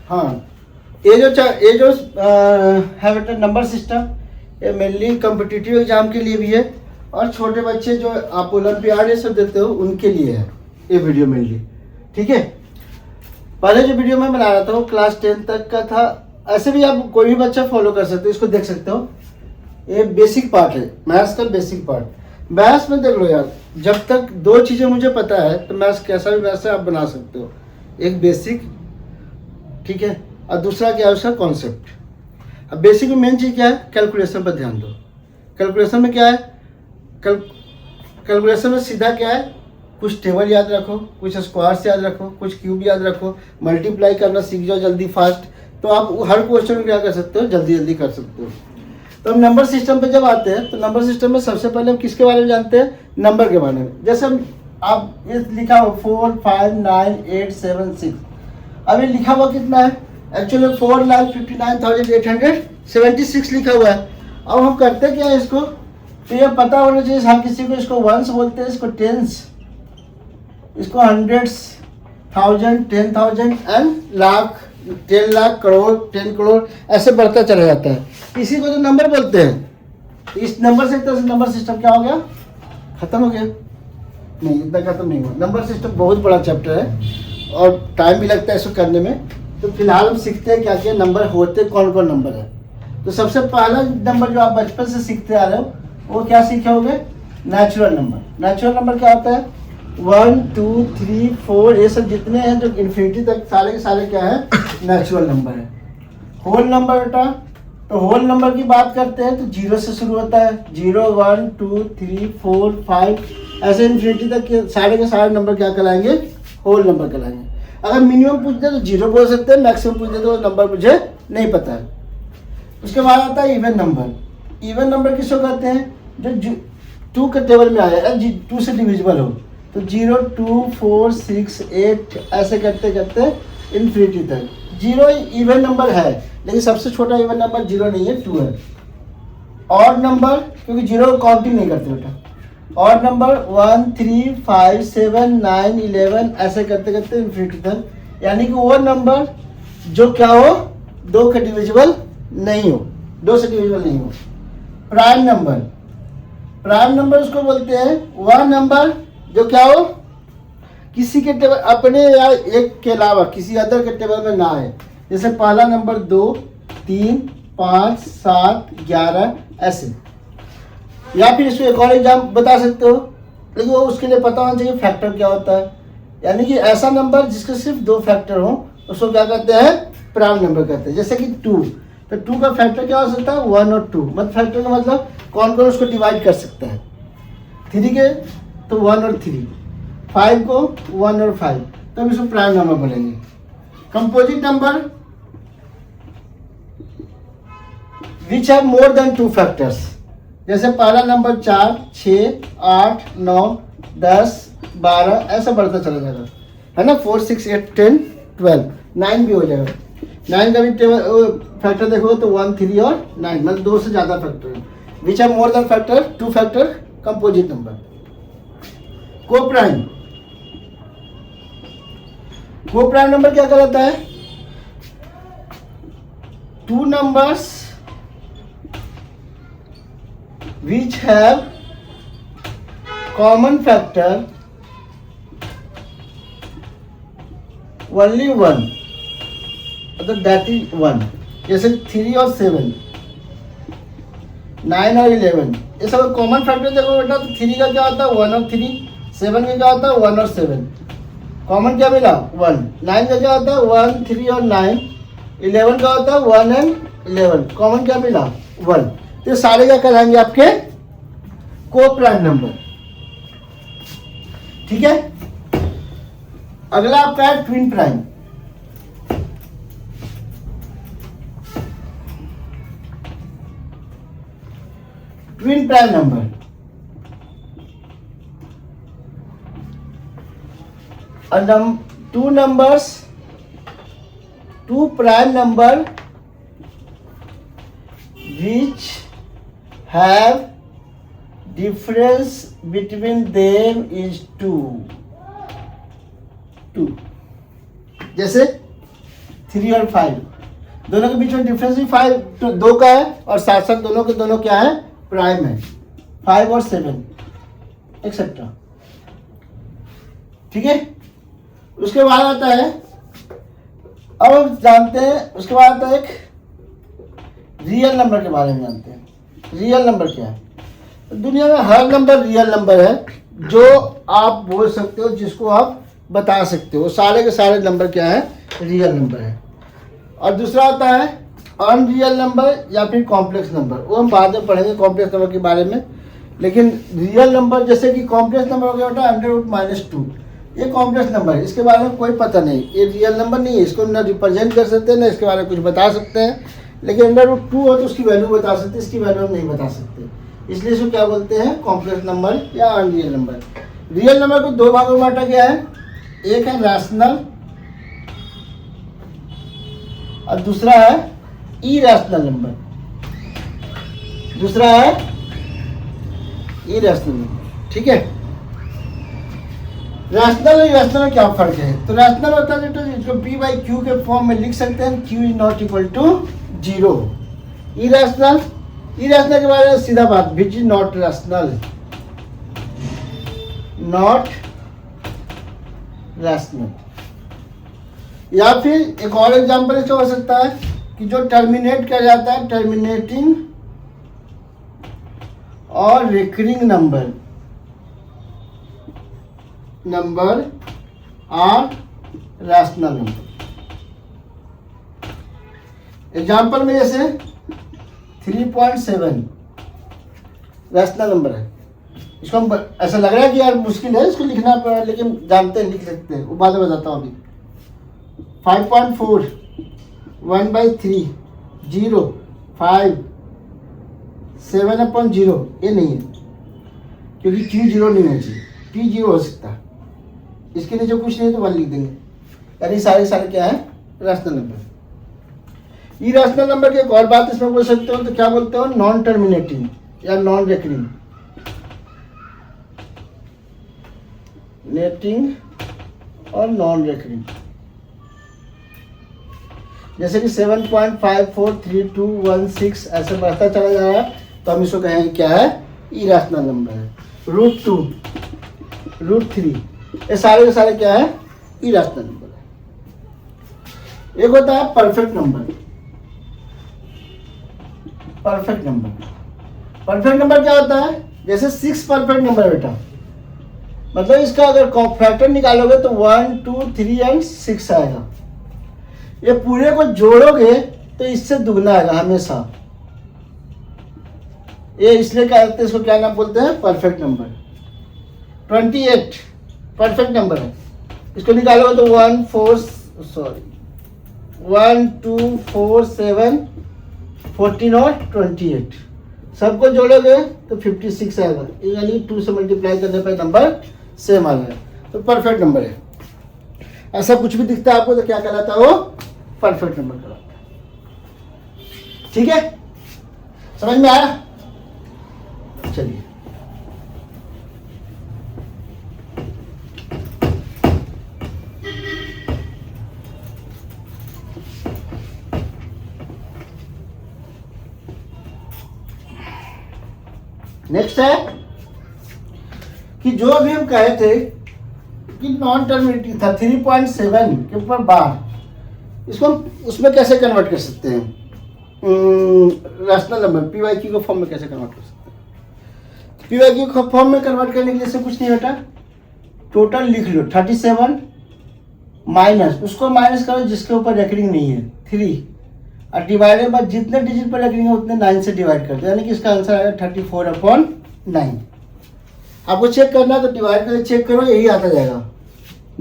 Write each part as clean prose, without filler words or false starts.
हाँ, ये जो है बेटा नंबर सिस्टम, ये मेनली कॉम्पिटिटिव एग्जाम के लिए भी है और छोटे बच्चे जो आप ओलंपियाड ये सब देते हो उनके लिए है ये वीडियो मेनली। ठीक है, पहले जो वीडियो मैं बना रहा था वो क्लास 10 तक का था। ऐसे भी आप कोई भी बच्चा फॉलो कर सकते हो, इसको देख सकते हो। ये बेसिक पार्ट है, मैथ्स का बेसिक पार्ट। मैथ्स में देख लो यार, जब तक दो चीज़ें मुझे पता है तो मैथ्स कैसा भी मैथ्स है आप बना सकते हो। एक बेसिक, ठीक है, और दूसरा क्या है उसका कॉन्सेप्ट। अब बेसिक में मेन चीज़ क्या है, कैलकुलेशन पर ध्यान दो। कैलकुलेशन में क्या है, कैलकुलेशन में सीधा क्या है, कुछ टेबल याद रखो, कुछ स्क्वायर्स याद रखो, कुछ क्यूब याद रखो, मल्टीप्लाई करना सीख जाओ जल्दी फास्ट, तो आप हर क्वेश्चन में क्या कर सकते हो, जल्दी जल्दी कर सकते हो। तो हम नंबर सिस्टम पे जब आते हैं तो नंबर सिस्टम में सबसे पहले हम किसके बारे में जानते हैं, नंबर के बारे में। जैसे हम आप ये लिखा हो 4 5 9 8 7 6, अब ये लिखा हुआ कितना है, एक्चुअली 4,59,876 लिखा हुआ है। अब हम करते क्या है इसको, तो ये पता होना चाहिए, हम किसी को इसको वंस बोलते हैं, इसको टेंस, इसको हंड्रेड्स, 1000, 10,000 एंड लाख, 10 लाख, करोड़, 10 करोड़, ऐसे बढ़ता चला जाता है। इसी को जो नंबर बोलते हैं। इस नंबर से एक तरह से नंबर सिस्टम क्या हो गया, खत्म हो गया। नहीं, इतना खत्म नहीं हुआ। नंबर सिस्टम बहुत बड़ा चैप्टर है और टाइम भी लगता है इसको करने में। तो फिलहाल हम सीखते हैं क्या क्या नंबर होते, कौन कौन नंबर है। तो सबसे पहला नंबर जो आप बचपन से सीखते आ रहे हो वो क्या सीखे होंगे, नेचुरल नंबर। नेचुरल नंबर क्या होता है, 1 2 3 4 ये सब जितने हैं जो इन्फिनिटी तक सारे के सारे क्या है, नेचुरल नंबर है। होल नंबर बेटा, तो होल नंबर की बात करते हैं तो 0 से शुरू होता है, 0 1 2 3 4 5 ऐसे इन्फिनिटी तक के सारे नंबर क्या कहलाएंगे, होल नंबर कहलाएंगे। अगर मिनिमम पूछ दे तो 0 बोल सकते हैं, मैक्सिमम पूछ दे तो नंबर मुझे नहीं पता है। उसके बाद आता है इवन नंबर। इवन नंबर किसको कहते हैं, जो 2 के टेबल में आया है, 2 से डिविजिबल हो, तो 0 2 4 6 8 ऐसे करते करते इन्फिनिटी तक। 0 इवन नंबर है लेकिन सबसे छोटा इवन नंबर 0 नहीं है, 2 है। ऑड नंबर, क्योंकि 0 को काउंटिंग नहीं करते बेटा। ऑड नंबर 1 3 5 7 9 11 ऐसे करते करते इन्फिनिटी तक, यानी कि वो नंबर जो क्या हो, 2 के डिविजिबल नहीं हो, 2 से डिविजिबल नहीं हो। प्राइम नंबर, प्राइम नंबर उसको बोलते हैं वह नंबर जो क्या हो, किसी के टेबल अपने या एक के अलावा किसी अदर के टेबल में ना है। जैसे पहला नंबर 2 3 5 7 11 ऐसे। या फिर इसमें एक और एग्जाम बता सकते हो, लेकिन वो उसके लिए पता होना चाहिए फैक्टर क्या होता है। यानी कि ऐसा नंबर जिसके सिर्फ 2 फैक्टर हो उसको क्या कहते हैं, प्राइम नंबर कहते हैं। जैसे कि 2, तो 2 का फैक्टर क्या हो सकता है, 1 और 2। मतलब फैक्टर का मतलब कौन कौन उसको डिवाइड कर सकता है। 3 के तो 1 और 3, 5 को 1 और 5, तो हम इसको प्राइम नंबर बोलेंगे। Composite number which have more than 2 factors. जैसे पहला नंबर 4 6 8 9 10 12 ऐसा बढ़ता चला जाएगा, है ना। 4 6 8 10 12 9 भी हो जाएगा। 9 का भी टेबल फैक्टर देखोगे तो 1 3 और 9, मतलब 2 से ज़्यादा फैक्टर है। Which have more than factor 2 factor, composite number. Coprime, coprime number क्या कहलाता है, 2 numbers which have common factor only 1, मतलब that is 1। जैसे 3 और 7, 9 और 11 ये सब कॉमन फैक्टर देखो बेटा। तो 3 का क्या होता है, 1 और 3। 7 का क्या होता है, 1 और 7। कॉमन क्या मिला, 1। 9 का क्या होता है, 1 3 और 9। 11 का होता है 1 एंड 11। कॉमन क्या मिला, 1। तो ये सारे क्या कहलाएंगे आपके कोप्राइम नंबर। ठीक है, अगला आपका है twin prime. Twin prime number, two numbers, 2 prime number which have difference between them is 2। जैसे 3 और 5, दोनों के बीच में डिफरेंस भी 5 तो 2 का है, और साथ साथ दोनों के दोनों क्या है, प्राइम है, 5 और 7 एक्सेट्रा। ठीक है, उसके बाद आता है, अब हम जानते हैं, उसके बाद आता है एक रियल नंबर के बारे में जानते हैं। रियल नंबर क्या है? दुनिया में हर नंबर रियल नंबर है, जो आप बोल सकते हो, जिसको आप बता सकते हो, सारे के सारे नंबर क्या है, रियल नंबर है। और दूसरा आता है अनरियल नंबर या फिर कॉम्प्लेक्स नंबर, वो हम बाद में पढ़ेंगे कॉम्प्लेक्स नंबर के बारे में। लेकिन रियल नंबर, जैसे कि कॉम्प्लेक्स नंबर हो गया बेटा √-2, ये कॉम्प्लेक्स नंबर है, इसके बारे में कोई पता नहीं, ये रियल नंबर नहीं है, इसको ना रिप्रेजेंट कर सकते हैं, ना इसके बारे में कुछ बता सकते हैं। लेकिन √2 हो तो उसकी वैल्यू बता सकते हैं, इसकी वैल्यू हम नहीं बता सकते, इसलिए इसको क्या बोलते हैं, कॉम्प्लेक्स नंबर या अनरियल नंबर। रियल नंबर को 2 भागों में बांटा गया है, एक है रैशनल और दूसरा है इरैशनल नंबर, दूसरा है इरैशनल नंबर। ठीक है, रैशनल और इरैशनल में क्या फर्क है? तो रैशनल होता है तो इसको p/q के फॉर्म में लिख सकते हैं, q ≠ 0। इरैशनल के बारे में सीधा बात, which is not rational, not rational. या फिर एक और एग्जांपल इसका हो सकता है कि जो टर्मिनेट किया जाता है, टर्मिनेटिंग और recurring number are rational number. Example में जैसे 3.7 रैशनल नंबर है, इसको हम ऐसा लग रहा है कि यार मुश्किल है इसको लिखना पड़ा, लेकिन जानते हैं, लिख सकते हैं, वो बाद में बताता हूँ अभी। 5.4 1/3 0 5 7/0 ये नहीं है, क्योंकि Q 0 नहीं होना चाहिए, P 0 हो सकता है, इसके नीचे कुछ नहीं तो 1 लिख देंगे, यानी सारे क्या है, रैशनल नंबर। इरैशनल नंबर की एक और बात इसमें बोल सकते हो, तो क्या बोलते हो, नॉन टर्मिनेटिंग या नॉन रेकरिंग, नेटिंग और नॉन रेकरिंग। जैसे कि 7.543216 ऐसे बढ़ता चला जा रहा है, तो हम इसको कहेंगे क्या है, इरैशनल नंबर है। √2 √3 ये सारे के सारे क्या है, इरैशनल नंबर है। एक होता है परफेक्ट नंबर। परफेक्ट नंबर क्या होता है? जैसे 6 परफेक्ट नंबर बेटा, मतलब इसका अगर फैक्टर निकालोगे तो 1 2 3 और 6 आएगा। ये पूरे को जोड़ोगे तो इससे दुगना आएगा हमेशा। ये इसलिए क्या कहते हैं, इसको क्या नाम बोलते हैं, परफेक्ट नंबर। 28 परफेक्ट नंबर है, इसको निकालोगे तो 1 2 4 7 14 और 28, सबको जोड़ोगे तो 56 आएगा, यानी 2 से मल्टीप्लाई करने पर नंबर सेम आ गया, तो परफेक्ट नंबर है। ऐसा कुछ भी दिखता है आपको तो क्या कहलाता है, वो परफेक्ट नंबर कहलाता है। ठीक है, समझ में आया? चलिए नेक्स्ट है कि जो अभी हम कहे थे कि नॉन टर्मिनेटिंग था 3.7 के ऊपर बार, इसको हम उसमें कैसे कन्वर्ट कर सकते हैं, रैशनल नंबर p/q के फॉर्म में कैसे कन्वर्ट कर सकते हैं? p/q के फॉर्म में कन्वर्ट करने के लिए से कुछ नहीं बेटा, टोटल लिख लो 37 माइनस, उसको माइनस करो जिसके ऊपर रेकरिंग नहीं है 3, और डिवाइडेड बाय जितने डिजिट पर रेकरिंग है उतने 9 से डिवाइड कर दो, यानी कि इसका आंसर आएगा 34/9। आपको चेक करना है तो डिवाइड करके चेक करो, यही आता जाएगा।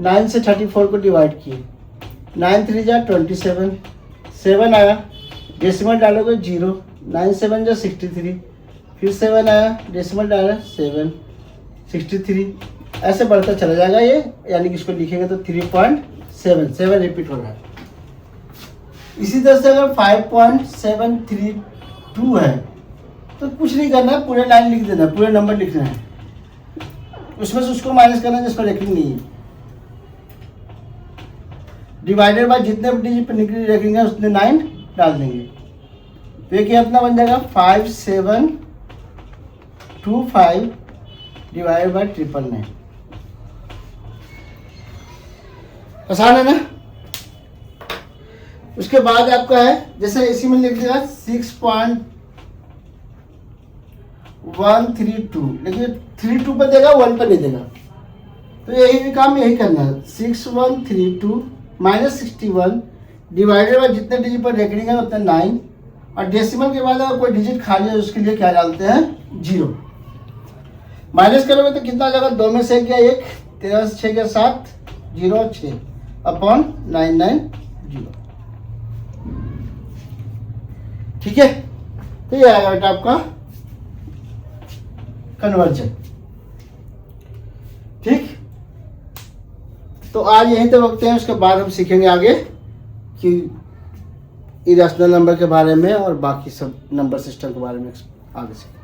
9 से 34 को डिवाइड किए, 9 3 जा 27, 7 आया, डेसिमल डालोगे 0, 9 7 जा 63, फिर 7 आया, डेसिमल डाला 7, 63, ऐसे बढ़ता चला जाएगा ये, यानी कि इसको लिखेंगे तो 3.7 रिपीट हो रहा है। इसी तरह से अगर 5.732 है तो कुछ नहीं करना है, पूरे लाइन लिख देना, पूरे नंबर लिखना है, उसमें से उसको माइनस करना है जिसको रेकरिंग नहीं है। डिवाइडेड बाय जितने डिजिट पर निकली रखेंगे उतने 9 डाल देंगे। तो ये क्या अपना बन जाएगा 5725 डिवाइडेड बाय 999। आसान है ना। उसके बाद आपका है जैसे इसी में लिख देगा 6.132, लेकिन 32 पर देगा 1 पर नहीं देगा। तो यही भी काम यही करना है 6132 माइनस 61 डिवाइडेड बाय जितने डिजिट पर रेकरिंग है उतने 9 और डेसिमल के बाद अगर कोई डिजिट खाली है उसके लिए क्या डालते हैं 0। माइनस करोगे तो कितना जाएगा 2 में से गया 1, 13 से 6 गया 7, 0 6 अपॉन 990। ठीक है। तो ये आएगा बेटा आपका कन्वर्जन। ठीक। तो आज यहीं तक रखते हैं, उसके बाद हम सीखेंगे आगे कि इरेशनल नंबर के बारे में और बाकी सब नंबर सिस्टम के बारे में आगे सीखेंगे।